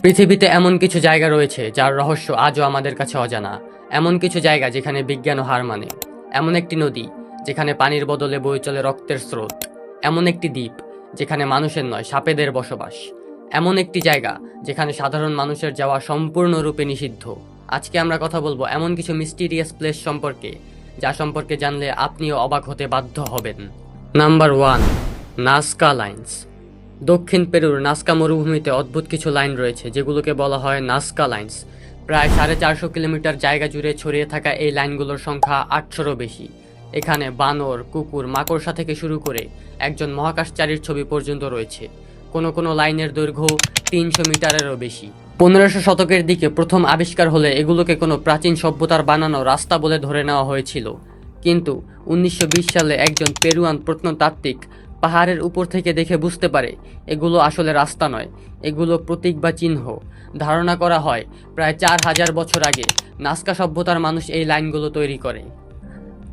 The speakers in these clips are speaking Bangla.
পৃথিবীতে এমন কিছু জায়গা রয়েছে যার রহস্য আজও আমাদের কাছে অজানা। এমন কিছু জায়গা যেখানে বিজ্ঞানও হার মানে। এমন একটি নদী যেখানে পানির বদলে বয়ে চলে রক্তের স্রোত। এমন একটি দ্বীপ যেখানে মানুষের নয় সাপেদের বসবাস। এমন একটি জায়গা যেখানে সাধারণ মানুষের যাওয়া সম্পূর্ণরূপে নিষিদ্ধ। আজকে আমরা কথা বলবো এমন কিছু মিস্টিরিয়াস প্লেস সম্পর্কে, যা সম্পর্কে জানলে আপনিও অবাক হতে বাধ্য হবেন। Number 1, Nazca lines. দক্ষিণ পেরুর নাজকা মরুভূমিতে অদ্ভুত কিছু লাইন রয়েছে যেগুলোকে বলা হয় নাজকা লাইন্স। প্রায় 450 কিলোমিটার জায়গা জুড়ে ছড়িয়ে থাকা এই লাইনগুলোর সংখ্যা 800-রও বেশি। এখানে বানর, কুকুর, মাকড়সা থেকে শুরু করে একজন মহাকাশচারীর ছবি পর্যন্ত রয়েছে। কোনো কোনো লাইনের দৈর্ঘ্য 300 মিটারেরও বেশি। 1500 শতকের দিকে প্রথম আবিষ্কার হলে এগুলোকে কোনো প্রাচীন সভ্যতার বানানো রাস্তা বলে ধরে নেওয়া হয়েছিল। কিন্তু 1920 সালে একজন পেরুয়ান প্রত্নতাত্ত্বিক পাহাড়ের উপর থেকে দেখে বুঝতে পারে এগুলো আসলে রাস্তা নয়, এগুলো প্রতীক বা চিহ্ন। ধারণা করা হয় প্রায় 4000 বছর আগে নাজকা সভ্যতার মানুষ এই লাইনগুলো তৈরি করে।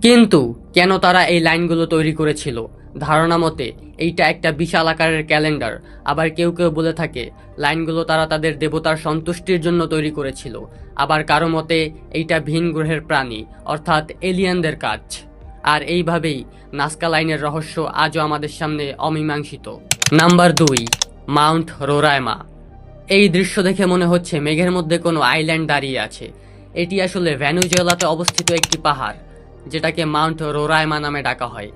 কিন্তু কেন তারা এই লাইনগুলো তৈরি করেছিল? ধারণা মতে এইটা একটা বিশাল আকারের ক্যালেন্ডার। আবার কেউ কেউ বলে থাকে লাইনগুলো তারা তাদের দেবতার সন্তুষ্টির জন্য তৈরি করেছিল। আবার কারো মতে এইটা ভিন গ্রহের প্রাণী অর্থাৎ এলিয়েনদের কাজ। আর এইভাবেই নাজকা লাইনের রহস্য আজও আমাদের সামনে অমীমাংসিত। Number 2, Mount Roraima. এই দৃশ্য দেখে মনে হচ্ছে মেঘের মধ্যে কোনো আইল্যান্ড দাঁড়িয়ে আছে। এটি আসলে ভেনেজুয়েলাতে অবস্থিত একটি পাহাড়, যেটাকে মাউন্ট রোরাইমা নামে ডাকা হয়।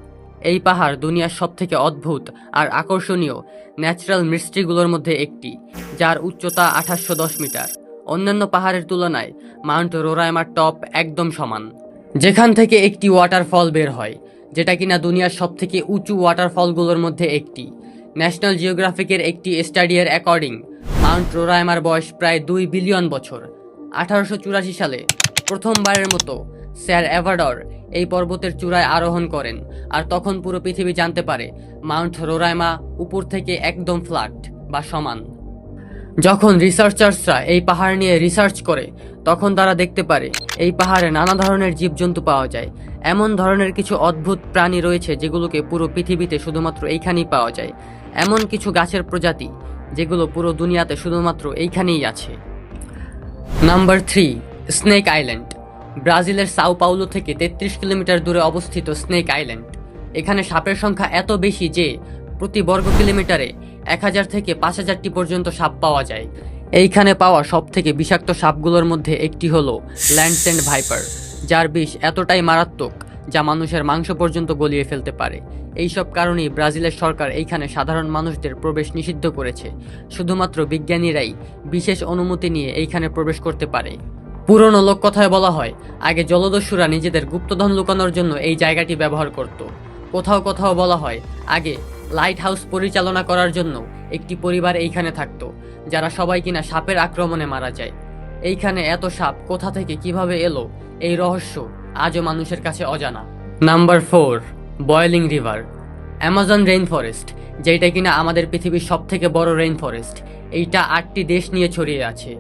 এই পাহাড় দুনিয়ার সবথেকে অদ্ভুত আর আকর্ষণীয় ন্যাচারাল মিস্ট্রিগুলোর মধ্যে একটি, যার উচ্চতা 2810 মিটার। অন্যান্য পাহাড়ের তুলনায় মাউন্ট রোরাইমার টপ একদম সমান, যেখান থেকে একটি ওয়াটারফল বের হয়, যেটা কিনা দুনিয়ার সবথেকে উঁচু ওয়াটারফলগুলোর মধ্যে একটি। ন্যাশনাল জিওগ্রাফিকের একটি স্টাডির অ্যাকর্ডিং মাউন্ট রোরাইমার বয়স প্রায় 2 বিলিয়ন বছর। 1884 সালে প্রথমবারের মতো স্যার এভাডর এই পর্বতের চূড়ায় আরোহণ করেন, আর তখন পুরো পৃথিবী জানতে পারে মাউন্ট রোরাইমা উপর থেকে একদম ফ্ল্যাট বা সমান। যখন রিসার্চার্সরা এই পাহাড় নিয়ে রিসার্চ করে, তখন তারা দেখতে পারে এই পাহাড়ে নানা ধরনের জীবজন্তু পাওয়া যায়। এমন ধরনের কিছু অদ্ভুত প্রাণী রয়েছে যেগুলোকে পুরো পৃথিবীতে শুধুমাত্র এইখানেই পাওয়া যায়। এমন কিছু গাছের প্রজাতি যেগুলো পুরো দুনিয়াতে শুধুমাত্র এইখানেই আছে। Number 3, snake island. ব্রাজিলের সাও পাউলো থেকে 33 কিলোমিটার দূরে অবস্থিত স্নেক আইল্যান্ড। এখানে সাপের সংখ্যা এত বেশি যে প্রতি বর্গ কিলোমিটারে 1000 থেকে 5000টি পর্যন্ত সাপ পাওয়া যায়। এইখানে পাওয়া সব থেকে বিষাক্ত সাপগুলোর মধ্যে একটি হলো ল্যান্ডসেন্ড ভাইপার, যার বিষ এতটাই মারাত্মক যা মানুষের মাংস পর্যন্ত গলিয়ে ফেলতে পারে। এইসব কারণেই ব্রাজিলের সরকার এইখানে সাধারণ মানুষদের প্রবেশ নিষিদ্ধ করেছে। শুধুমাত্র বিজ্ঞানীরাই বিশেষ অনুমতি নিয়ে এইখানে প্রবেশ করতে পারে। পুরনো লোককথায় বলা হয় আগে জলদস্যুরা নিজেদের গুপ্তধন লুকানোর জন্য এই জায়গাটি ব্যবহার করত। কোথাও কোথাও বলা হয় আগে লাইট হাউস পরিচালনা করার জন্য একটি পরিবার এইখানে থাকতো, যারা সবাই কিনা সাপের আক্রমণে মারা যায়। এইখানে এত সাপ কোথা থেকে কিভাবে এলো, এই রহস্য আজও মানুষের কাছে অজানা। Number 4, boiling river. Amazon rain forest, যেটা কিনা আমাদের পৃথিবীর সব থেকে বড় রেইন ফরেস্ট, এইটা 8টি দেশ নিয়ে ছড়িয়ে আছে।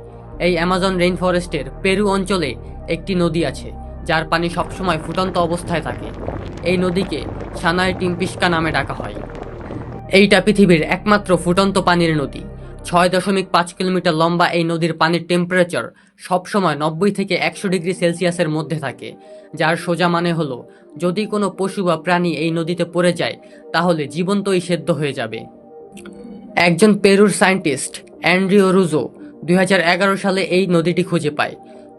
এই অ্যামাজন রেইন ফরেস্টের পেরু অঞ্চলে একটি নদী আছে যার পানি সবসময় ফুটন্ত অবস্থায় থাকে। এই নদীকে সানায় টিম্পিস্কা নামে ডাকা হয়। এইটা পৃথিবীর একমাত্র ফুটন্ত পানির নদী। 6.5 কিলোমিটার লম্বা এই নদীর পানির টেম্পারেচার সবসময় 90 থেকে 100 ডিগ্রি সেলসিয়াসের মধ্যে থাকে, যার সোজা মানে হলো যদি কোনো পশু বা প্রাণী এই নদীতে পড়ে যায় তাহলে জীবন্তই সেদ্ধ হয়ে যাবে। একজন পেরুর সায়েন্টিস্ট অ্যান্ড্রিও রুজো 2011 সালে এই নদীটি খুঁজে পায়।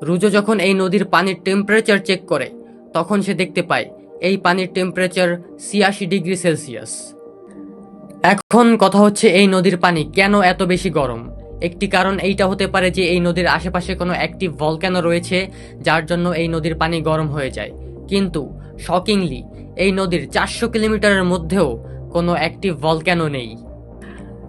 রুজো যখন এই নদীর পানির টেম্পারেচার চেক করে, তখন সে দেখতে পায় এই পানির টেম্পারেচার 86 ডিগ্রি সেলসিয়াস। এখন কথা হচ্ছে এই নদীর পানি কেন এত বেশি গরম। একটি কারণ এইটা হতে পারে যে এই নদীর আশেপাশে কোনো অ্যাক্টিভ ভলক্যানো রয়েছে, যার জন্য এই নদীর পানি গরম হয়ে যায়। কিন্তু শকিংলি এই নদীর 400 কিলোমিটারের মধ্যেও কোনো অ্যাক্টিভ ভলক্যানো নেই।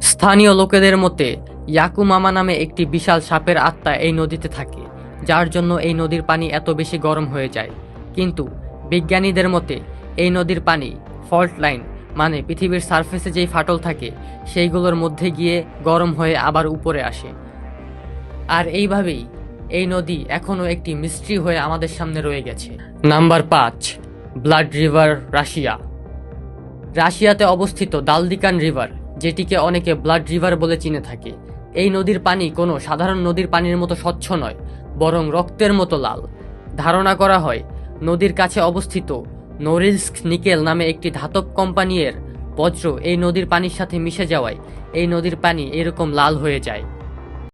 স্থানীয় লোকেদের মতে ইয়াকুমামা নামে একটি বিশাল সাপের আত্মা এই নদীতে থাকে, যার জন্য এই নদীর পানি এত বেশি গরম হয়ে যায়। কিন্তু বিজ্ঞানীদের মতে এই নদীর পানি ফল্ট লাইন, মানে পৃথিবীর সারফেসে যেই ফাটল থাকে সেইগুলোর মধ্যে গিয়ে গরম হয়ে আবার উপরে আসে। আর এইভাবেই এই নদী এখনও একটি মিস্ট্রি হয়ে আমাদের সামনে রয়ে গেছে। Number 5, blood river, Russia. রাশিয়াতে অবস্থিত দালদিকান রিভার, যেটিকে অনেকে ব্লাড রিভার বলে চিনে থাকে, এই নদীর পানি কোনো সাধারণ নদীর পানির মতো স্বচ্ছ নয়, বরং রক্তের মতো লাল। ধারণা করা হয় নদীর কাছে অবস্থিত নোরিলস্ক নিকেল নামে একটি ধাতব কোম্পানির বজ্র এই নদীর পানির সাথে মিশে যাওয়ায় এই নদীর পানি এরকম লাল হয়ে যায়।